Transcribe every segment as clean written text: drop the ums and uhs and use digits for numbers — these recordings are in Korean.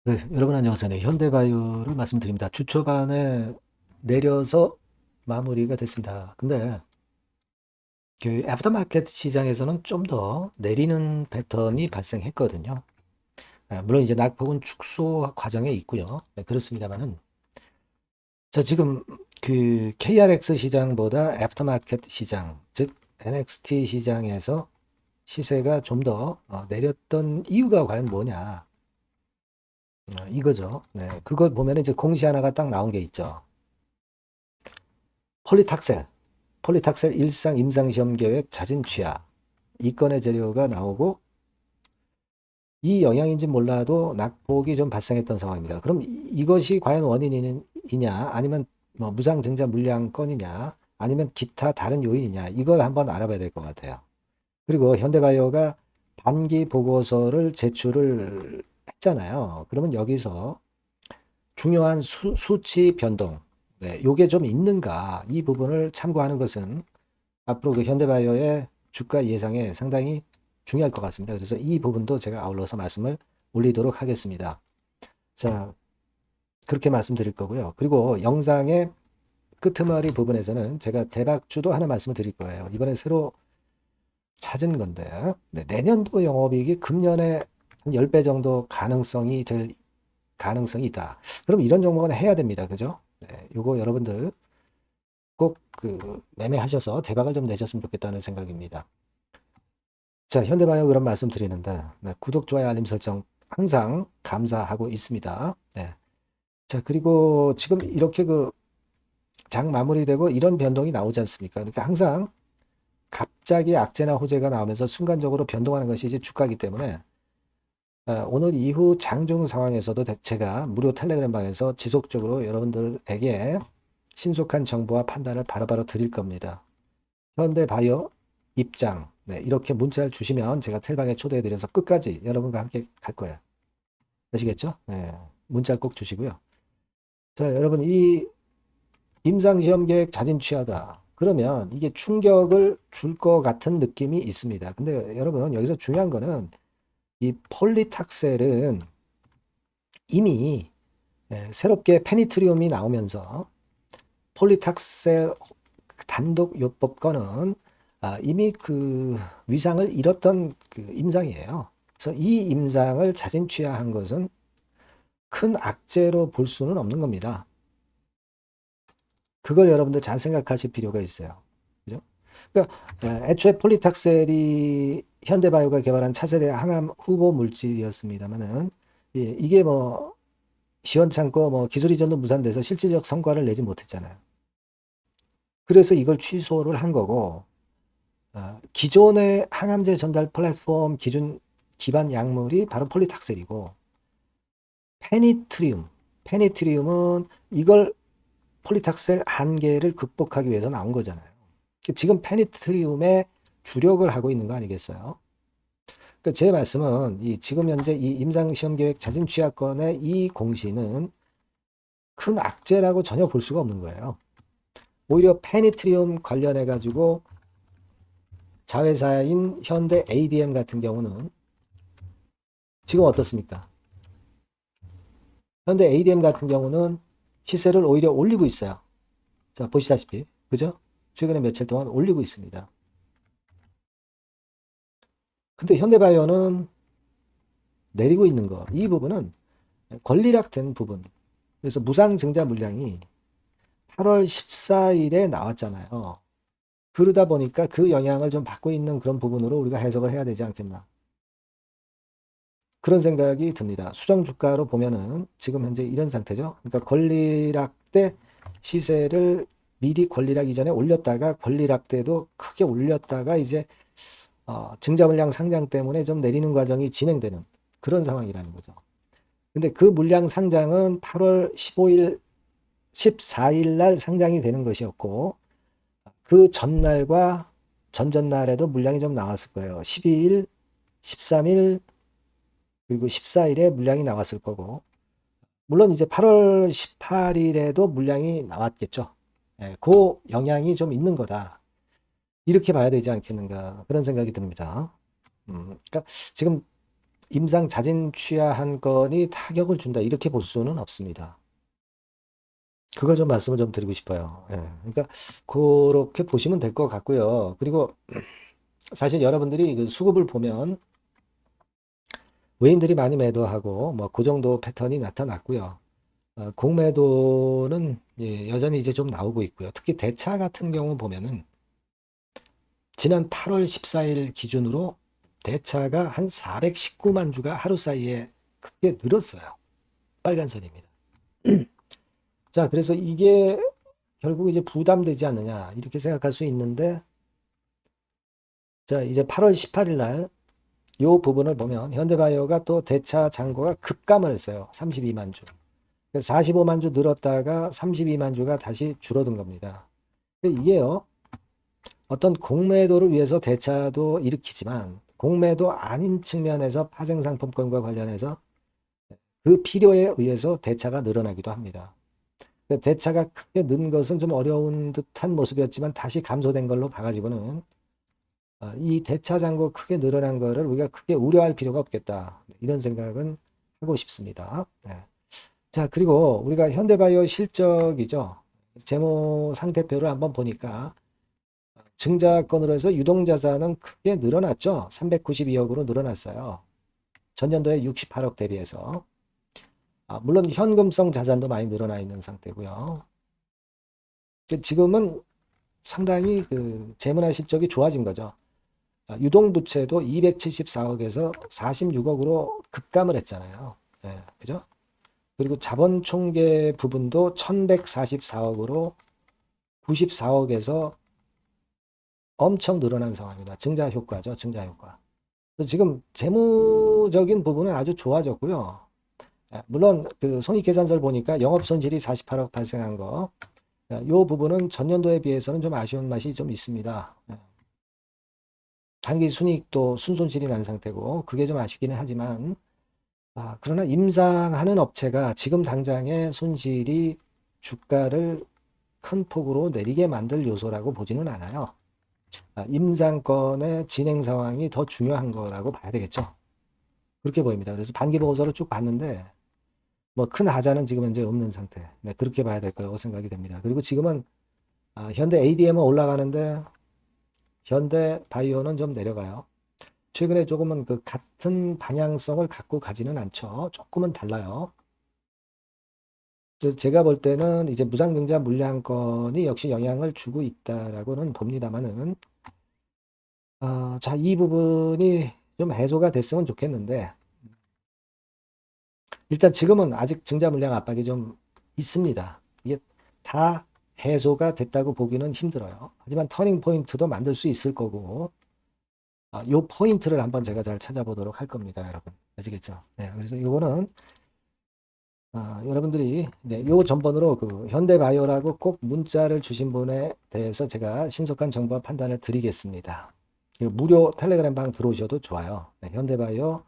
네, 여러분 안녕하세요. 네, 현대바이오를 말씀드립니다. 주 초반에 내려서 마무리가 됐습니다. 근데 그 애프터마켓 시장에서는 좀 더 내리는 패턴이 발생했거든요. 물론 이제 낙폭은 축소 과정에 있고요. 네, 그렇습니다만은 자, 지금 그 KRX 시장보다 애프터마켓 시장, 즉 NXT 시장에서 시세가 좀 더 내렸던 이유가 과연 뭐냐? 이거죠. 네, 그걸 보면 이제 공시 하나가 딱 나온 게 있죠. 폴리탁셀, 폴리탁셀 일상 임상시험 계획 자진 취하. 이 건의 재료가 나오고 이 영향인지 몰라도 낙폭이 좀 발생했던 상황입니다. 그럼 이것이 과연 원인이냐 아니면 뭐 무상증자 물량 건이냐 아니면 기타 다른 요인이냐 이걸 한번 알아봐야 될 것 같아요. 그리고 현대바이오가 반기 보고서를 제출을 했잖아요. 그러면 여기서 중요한 수치 변동, 네, 요게 좀 있는가 이 부분을 참고하는 것은 앞으로 그 현대바이오의 주가 예상에 상당히 중요할 것 같습니다. 그래서 이 부분도 제가 아울러서 말씀을 올리도록 하겠습니다. 자, 그렇게 말씀드릴 거고요. 그리고 영상의 끄트머리 부분에서는 제가 대박주도 하나 말씀을 드릴 거예요. 이번에 새로 찾은 건데, 네, 내년도 영업이익이 금년에 한 10배 정도 가능성이 될 가능성이 있다. 그럼 이런 종목은 해야 됩니다. 그죠? 네, 요거 여러분들 꼭 그 매매하셔서 대박을 좀 내셨으면 좋겠다는 생각입니다. 자, 현대바이오 그런 말씀 드리는데, 네, 구독, 좋아요, 알림 설정 항상 감사하고 있습니다. 네. 자, 그리고 지금 이렇게 그 장 마무리되고 이런 변동이 나오지 않습니까? 그러니까 항상 갑자기 악재나 호재가 나오면서 순간적으로 변동하는 것이 이제 주가이기 때문에 오늘 이후 장중 상황에서도 제가 무료 텔레그램 방에서 지속적으로 여러분들에게 신속한 정보와 판단을 바로바로 드릴 겁니다. 현대바이오 입장. 네, 이렇게 문자를 주시면 제가 텔방에 초대해드려서 끝까지 여러분과 함께 갈 거예요. 아시겠죠? 네, 문자를 꼭 주시고요. 자, 여러분, 이 임상시험 계획 자진 취하다. 그러면 이게 충격을 줄 것 같은 느낌이 있습니다. 근데 여러분, 여기서 중요한 거는 이 폴리탁셀은 이미 새롭게 페니트리움이 나오면서 폴리탁셀 단독 요법권은 이미 그 위상을 잃었던 그 임상이에요. 그래서 이 임상을 자진 취하한 것은 큰 악재로 볼 수는 없는 겁니다. 그걸 여러분들 잘 생각하실 필요가 있어요. 그죠? 그러니까 애초에 폴리탁셀이 현대바이오가 개발한 차세대 항암 후보 물질이었습니다만은 이게 뭐 시원찮고 뭐 기술 이전도 무산돼서 실질적 성과를 내지 못했잖아요. 그래서 이걸 취소를 한 거고 기존의 항암제 전달 플랫폼 기준 기반 약물이 바로 폴리탁셀이고 페니트리움은 이걸 폴리탁셀 한계를 극복하기 위해서 나온 거잖아요. 지금 페니트리움에 주력을 하고 있는 거 아니겠어요? 그러니까 제 말씀은 지금 현재 이 임상시험계획 자진 취하권의 이 공시는 큰 악재라고 전혀 볼 수가 없는 거예요. 오히려 페니트리움 관련해 가지고 자회사인 현대 ADM 같은 경우는 지금 어떻습니까? 현대 ADM 같은 경우는 시세를 오히려 올리고 있어요. 자, 보시다시피. 그죠? 최근에 며칠 동안 올리고 있습니다. 근데 현대바이오는 내리고 있는 거. 이 부분은 권리락된 부분. 그래서 무상증자 물량이 8월 14일에 나왔잖아요. 그러다 보니까 그 영향을 좀 받고 있는 그런 부분으로 우리가 해석을 해야 되지 않겠나. 그런 생각이 듭니다. 수정 주가로 보면은 지금 현재 이런 상태죠. 그러니까 권리락 때 시세를 미리 권리락 이전에 올렸다가 권리락 때도 크게 올렸다가 이제 증자 물량 상장 때문에 좀 내리는 과정이 진행되는 그런 상황이라는 거죠. 근데 그 물량 상장은 8월 15일, 14일 날 상장이 되는 것이었고 그 전날과 전전날에도 물량이 좀 나왔을 거예요. 12일, 13일, 그리고 14일에 물량이 나왔을 거고 물론 이제 8월 18일에도 물량이 나왔겠죠. 그 영향이 좀 있는 거다. 이렇게 봐야 되지 않겠는가 그런 생각이 듭니다. 그러니까 지금 임상 자진 취하 한 건이 타격을 준다 이렇게 볼 수는 없습니다. 그거 좀 말씀을 좀 드리고 싶어요. 예. 그러니까 그렇게 보시면 될 것 같고요. 그리고 사실 여러분들이 그 수급을 보면 외인들이 많이 매도하고 뭐 그 정도 패턴이 나타났고요. 공매도는 예, 여전히 이제 좀 나오고 있고요. 특히 대차 같은 경우 보면은 지난 8월 14일 기준으로 대차가 한 419만 주가 하루 사이에 크게 늘었어요. 빨간 선입니다. 자, 그래서 이게 결국 이제 부담되지 않느냐 이렇게 생각할 수 있는데, 자, 이제 8월 18일 날 이 부분을 보면 현대바이오가 또 대차 잔고가 급감을 했어요. 32만 주. 45만 주 늘었다가 32만 주가 다시 줄어든 겁니다. 이게요, 어떤 공매도를 위해서 대차도 일으키지만 공매도 아닌 측면에서 파생상품권과 관련해서 그 필요에 의해서 대차가 늘어나기도 합니다. 대차가 크게 는 것은 좀 어려운 듯한 모습이었지만 다시 감소된 걸로 봐가지고는 이 대차 잔고 크게 늘어난 거를 우리가 크게 우려할 필요가 없겠다. 이런 생각은 하고 싶습니다. 네. 자, 그리고 우리가 현대바이오 실적이죠. 재무 상태표를 한번 보니까 증자건으로 해서 유동자산은 크게 늘어났죠. 392억으로 늘어났어요. 전년도에 68억 대비해서. 물론 현금성 자산도 많이 늘어나 있는 상태고요. 지금은 상당히 그 재무나 실적이 좋아진 거죠. 유동부채도 274억에서 46억으로 급감을 했잖아요. 예, 그죠? 그리고 자본총계 부분도 1144억으로 94억에서 엄청 늘어난 상황입니다. 증자 효과죠. 증자 효과. 지금 재무적인 부분은 아주 좋아졌고요. 물론 그 손익계산서를 보니까 영업손실이 48억 발생한 거, 이 부분은 전년도에 비해서는 좀 아쉬운 맛이 좀 있습니다. 단기 순이익도 순손실이 난 상태고 그게 좀 아쉽기는 하지만, 그러나 임상하는 업체가 지금 당장의 손실이 주가를 큰 폭으로 내리게 만들 요소라고 보지는 않아요. 임상권의 진행 상황이 더 중요한 거라고 봐야 되겠죠. 그렇게 보입니다. 그래서 반기 보고서를 쭉 봤는데 뭐 큰 하자는 지금 현재 없는 상태. 네, 그렇게 봐야 될 거라고 생각이 됩니다. 그리고 지금은 현대 ADM은 올라가는데 현대 바이오는 좀 내려가요. 최근에 조금은 그 같은 방향성을 갖고 가지는 않죠. 조금은 달라요. 그래서 제가 볼 때는 이제 무상증자 물량권이 역시 영향을 주고 있다라고는 봅니다만은, 자, 이 부분이 좀 해소가 됐으면 좋겠는데, 일단 지금은 아직 증자 물량 압박이 좀 있습니다. 이게 다 해소가 됐다고 보기는 힘들어요. 하지만 터닝 포인트도 만들 수 있을 거고, 요 포인트를 한번 제가 잘 찾아보도록 할 겁니다, 여러분. 아시겠죠? 네, 그래서 이거는 여러분들이 네, 요 전번으로 그 현대바이오라고 꼭 문자를 주신 분에 대해서 제가 신속한 정보 판단을 드리겠습니다. 무료 텔레그램 방 들어오셔도 좋아요. 네, 현대바이오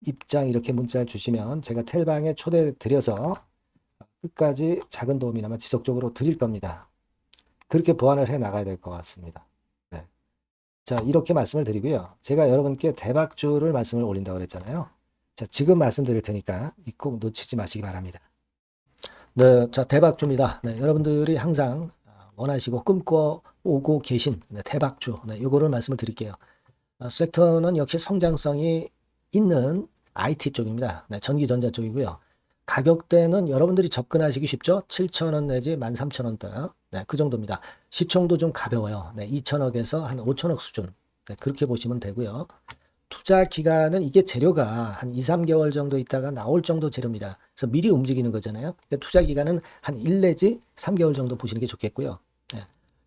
입장 이렇게 문자를 주시면 제가 텔방에 초대 드려서 끝까지 작은 도움이나마 지속적으로 드릴 겁니다. 그렇게 보완을 해 나가야 될 것 같습니다. 네. 자, 이렇게 말씀을 드리고요. 제가 여러분께 대박주를 말씀을 올린다고 그랬잖아요. 자, 지금 말씀드릴 테니까 꼭 놓치지 마시기 바랍니다. 네, 자, 대박주입니다. 네, 여러분들이 항상 원하시고 꿈꿔오고 계신 대박주, 네, 요거를 말씀을 드릴게요. 섹터는 역시 성장성이 있는 IT 쪽입니다. 네, 전기전자 쪽이고요. 가격대는 여러분들이 접근하시기 쉽죠? 7,000원 내지 13,000원대. 네, 그 정도입니다. 시총도 좀 가벼워요. 네, 2천억에서 한 5천억 수준. 네, 그렇게 보시면 되고요. 투자 기간은 이게 재료가 한 2, 3개월 정도 있다가 나올 정도 재료입니다. 그래서 미리 움직이는 거잖아요. 투자 기간은 한 1 내지 3개월 정도 보시는 게 좋겠고요. 네.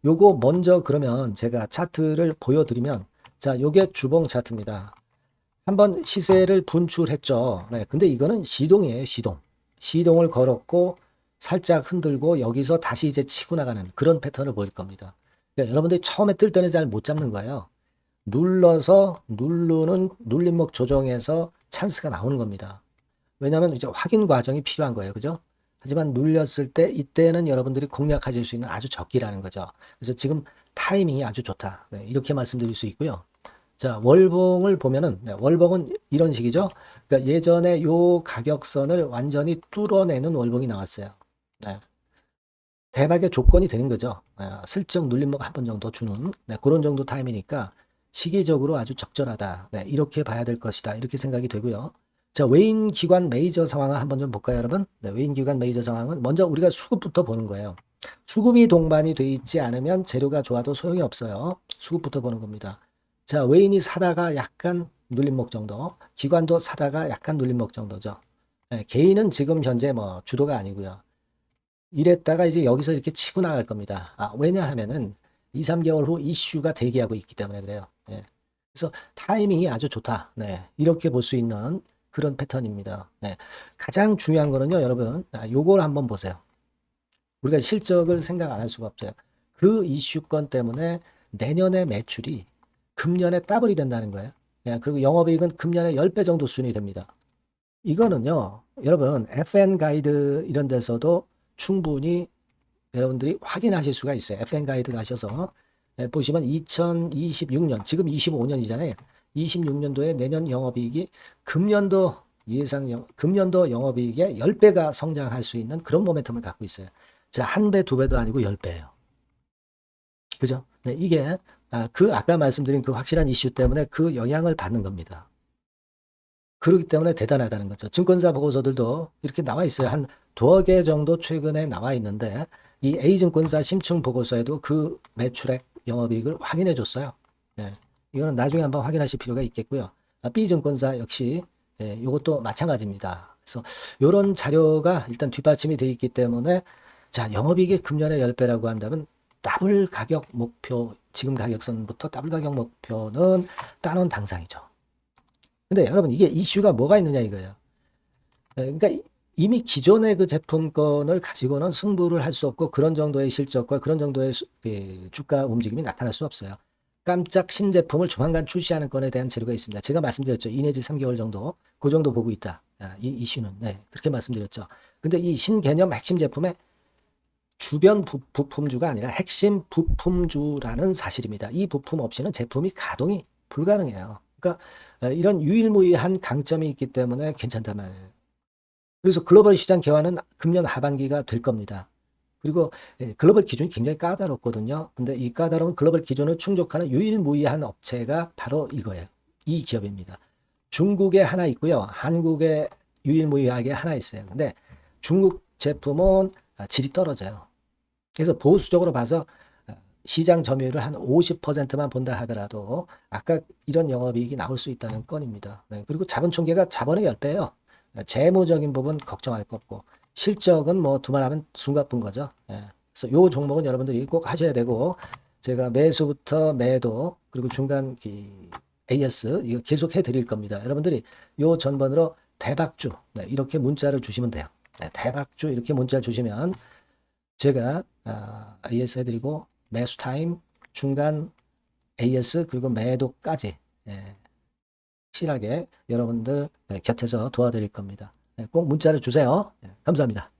요거 먼저 그러면 제가 차트를 보여드리면, 자, 요게 주봉 차트입니다. 한번 시세를 분출했죠. 네, 근데 이거는 시동이에요, 시동. 시동을 걸었고 살짝 흔들고 여기서 다시 이제 치고 나가는 그런 패턴을 보일 겁니다. 그러니까 여러분들이 처음에 뜰 때는 잘 못 잡는 거예요. 눌러서 누르는 눌림목 조정에서 찬스가 나오는 겁니다. 왜냐하면 이제 확인 과정이 필요한 거예요. 그죠? 하지만 눌렸을 때 이때는 여러분들이 공략하실 수 있는 아주 적기라는 거죠. 그래서 지금 타이밍이 아주 좋다. 네, 이렇게 말씀드릴 수 있고요. 자, 월봉을 보면은, 월봉은 이런 식이죠. 그러니까 예전에 요 가격선을 완전히 뚫어내는 월봉이 나왔어요. 네. 대박의 조건이 되는 거죠. 슬쩍 눌림목 한 번 정도 주는 그런 정도 타임이니까 시기적으로 아주 적절하다. 이렇게 봐야 될 것이다. 이렇게 생각이 되고요. 자, 외인 기관 메이저 상황을 한번 좀 볼까요, 여러분? 외인 기관 메이저 상황은 먼저 우리가 수급부터 보는 거예요. 수급이 동반이 돼 있지 않으면 재료가 좋아도 소용이 없어요. 수급부터 보는 겁니다. 자, 외인이 사다가 약간 눌림목 정도, 기관도 사다가 약간 눌림목 정도죠. 개인은 지금 현재 뭐 주도가 아니고요. 이랬다가 이제 여기서 이렇게 치고 나갈 겁니다. 왜냐하면은 2, 3개월 후 이슈가 대기하고 있기 때문에 그래요. 그래서 타이밍이 아주 좋다. 이렇게 볼 수 있는 그런 패턴입니다. 가장 중요한 거는요, 여러분, 요걸 한번 보세요. 우리가 실적을 생각 안 할 수가 없어요. 그 이슈건 때문에 내년의 매출이 금년에 더블이 된다는 거예요. 그리고 영업이익은 금년에 10배 정도 수준이 됩니다. 이거는요, 여러분, FN 가이드 이런 데서도 충분히 여러분들이 확인하실 수가 있어요. FN 가이드 가셔서 보시면 2026년, 지금 25년이잖아요. 26년도에 내년 영업이익이 금년도 금년도 영업이익의 10배가 성장할 수 있는 그런 모멘텀을 갖고 있어요. 자, 한 배, 두 배도 아니고 10배예요. 그죠? 이게 아까 말씀드린 그 확실한 이슈 때문에 그 영향을 받는 겁니다. 그렇기 때문에 대단하다는 거죠. 증권사 보고서들도 이렇게 나와 있어요. 한 두어 개 정도 최근에 나와 있는데 이 A증권사 심층 보고서에도 그 매출액 영업이익을 확인해 줬어요. 이거는 나중에 한번 확인하실 필요가 있겠고요. B증권사 역시 이것도 마찬가지입니다. 그래서 이런 자료가 일단 뒷받침이 되어 있기 때문에 자, 영업이익이 금년에 10배라고 한다면 더블 가격 목표, 지금 가격선부터 더블 가격 목표는 따놓은 당상이죠. 근데 여러분 이게 이슈가 뭐가 있느냐 이거예요. 그러니까 이미 기존의 그 제품권을 가지고는 승부를 할 수 없고 그런 정도의 실적과 그런 정도의 주가 움직임이 나타날 수 없어요. 깜짝 신제품을 조만간 출시하는 건에 대한 재료가 있습니다. 제가 말씀드렸죠. 2 내지 3개월 정도, 그 정도 보고 있다. 이 이슈는. 그렇게 말씀드렸죠. 근데 이 신개념 핵심 제품의 주변 부품주가 아니라 핵심 부품주라는 사실입니다. 이 부품 없이는 제품이 가동이 불가능해요. 그러니까 이런 유일무이한 강점이 있기 때문에 괜찮단 말이에요. 그래서 글로벌 시장 개화는 금년 하반기가 될 겁니다. 그리고 글로벌 기준이 굉장히 까다롭거든요. 근데 이 까다로운 글로벌 기준을 충족하는 유일무이한 업체가 바로 이거예요. 이 기업입니다. 중국에 하나 있고요. 한국에 유일무이하게 하나 있어요. 근데 중국 제품은 질이 떨어져요. 그래서 보수적으로 봐서 시장 점유율을 한 50%만 본다 하더라도 아까 이런 영업이익이 나올 수 있다는 건입니다. 그리고 자본 총계가 자본의 10배예요. 재무적인 부분 걱정할 거 없고 실적은 뭐 두말하면 숨가쁜 거죠. 그래서 요 종목은 여러분들이 꼭 하셔야 되고 제가 매수부터 매도 그리고 중간 AS 이거 계속 해드릴 겁니다. 여러분들이 요 전번으로 대박주 이렇게 문자를 주시면 돼요. 대박주 이렇게 문자 주시면 제가 AS 해드리고 매수 타임 중간 AS 그리고 매도까지 확실하게 여러분들 곁에서 도와드릴 겁니다. 꼭 문자를 주세요. 감사합니다.